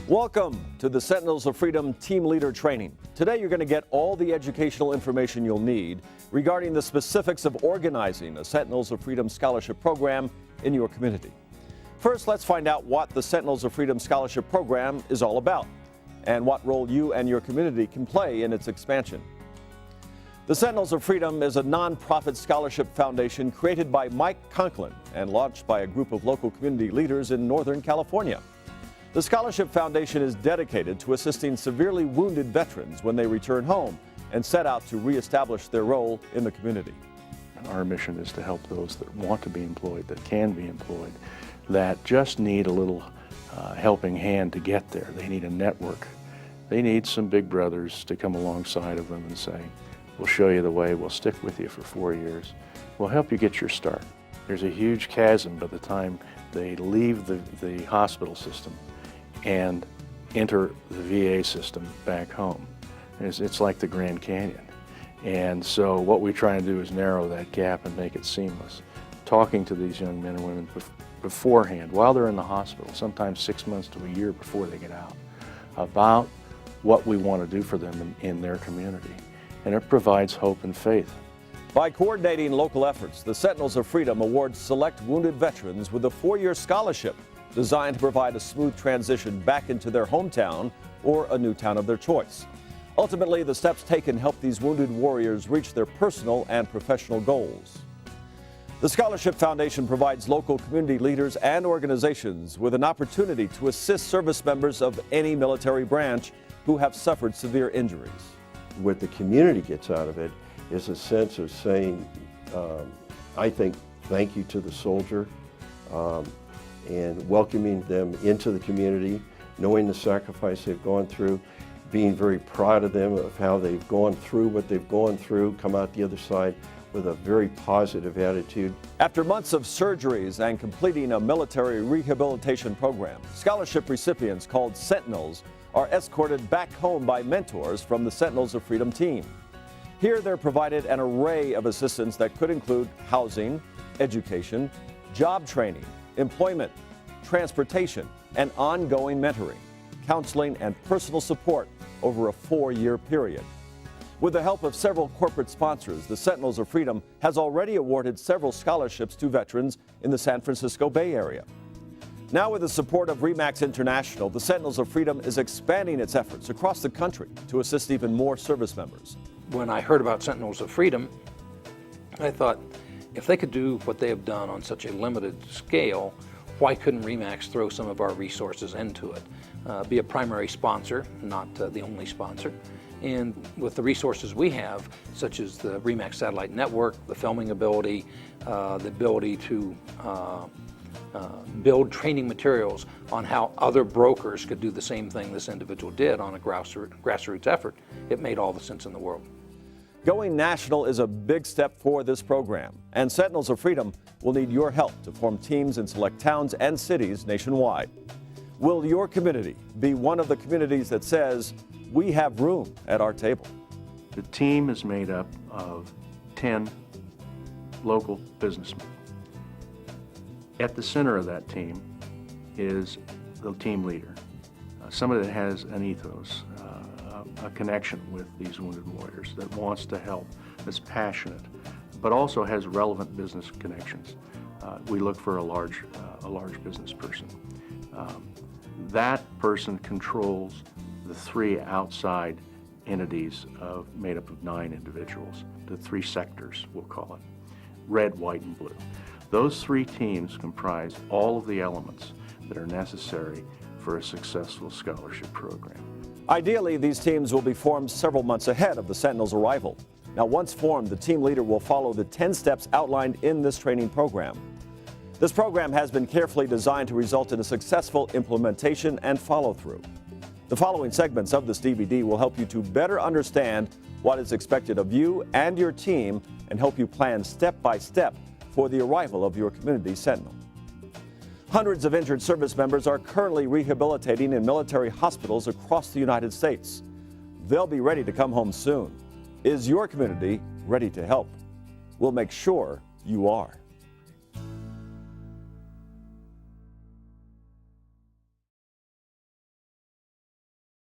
Welcome to the Sentinels of Freedom Team Leader Training. Today you're going to get all the educational information you'll need regarding the specifics of organizing a Sentinels of Freedom Scholarship Program in your community. First, let's find out what the Sentinels of Freedom Scholarship Program is all about and what role you and your community can play in its expansion. The Sentinels of Freedom is a nonprofit scholarship foundation created by Mike Conklin and launched by a group of local community leaders in Northern California. The Scholarship Foundation is dedicated to assisting severely wounded veterans when they return home and set out to reestablish their role in the community. Our mission is to help those that want to be employed, that can be employed, that just need a little helping hand to get there. They need a network. They need some big brothers to come alongside of them and say, we'll show you the way, we'll stick with you for 4 years, we'll help you get your start. There's a huge chasm by the time they leave the hospital system and enter the VA system back home. It's like the Grand Canyon. And so what we try and do is narrow that gap and make it seamless. Talking to these young men and women beforehand, while they're in the hospital, sometimes 6 months to a year before they get out, about what we want to do for them in their community. And it provides hope and faith. By coordinating local efforts, the Sentinels of Freedom awards select wounded veterans with a 4-year scholarship designed to provide a smooth transition back into their hometown or a new town of their choice. Ultimately, the steps taken help these wounded warriors reach their personal and professional goals. The Scholarship Foundation provides local community leaders and organizations with an opportunity to assist service members of any military branch who have suffered severe injuries. What the community gets out of it is a sense of saying, I think, thank you to the soldier, and welcoming them into the community, knowing the sacrifice they've gone through, being very proud of them, of how they've gone through what they've gone through, come out the other side with a very positive attitude. After months of surgeries and completing a military rehabilitation program, scholarship recipients called Sentinels are escorted back home by mentors from the Sentinels of Freedom team. Here they're provided an array of assistance that could include housing, education, job training, employment, transportation, and ongoing mentoring, counseling, and personal support over a 4-year period. With the help of several corporate sponsors, the Sentinels of Freedom has already awarded several scholarships to veterans in the San Francisco Bay Area. Now, with the support of RE/MAX International, the Sentinels of Freedom is expanding its efforts across the country to assist even more service members. When I heard about Sentinels of Freedom, I thought, if they could do what they have done on such a limited scale, why couldn't RE/MAX throw some of our resources into it? Be a primary sponsor, not the only sponsor. And with the resources we have, such as the RE/MAX satellite network, the filming ability, the ability to build training materials on how other brokers could do the same thing this individual did on a grassroots effort, it made all the sense in the world. Going national is a big step for this program, and Sentinels of Freedom will need your help to form teams in select towns and cities nationwide. Will your community be one of the communities that says, we have room at our table? The team is made up of 10 local businessmen. At the center of that team is the team leader, somebody that has an ethos, a connection with these wounded warriors, that wants to help, that's passionate, but also has relevant business connections. We look for a large business person. That person controls the 3 outside entities made up of 9 individuals, the 3 sectors, we'll call it, red, white, and blue. Those 3 teams comprise all of the elements that are necessary for a successful scholarship program. Ideally, these teams will be formed several months ahead of the Sentinels' arrival. Now, once formed, the team leader will follow the 10 steps outlined in this training program. This program has been carefully designed to result in a successful implementation and follow-through. The following segments of this DVD will help you to better understand what is expected of you and your team and help you plan step by step for the arrival of your community Sentinel. Hundreds of injured service members are currently rehabilitating in military hospitals across the United States. They'll be ready to come home soon. Is your community ready to help? We'll make sure you are.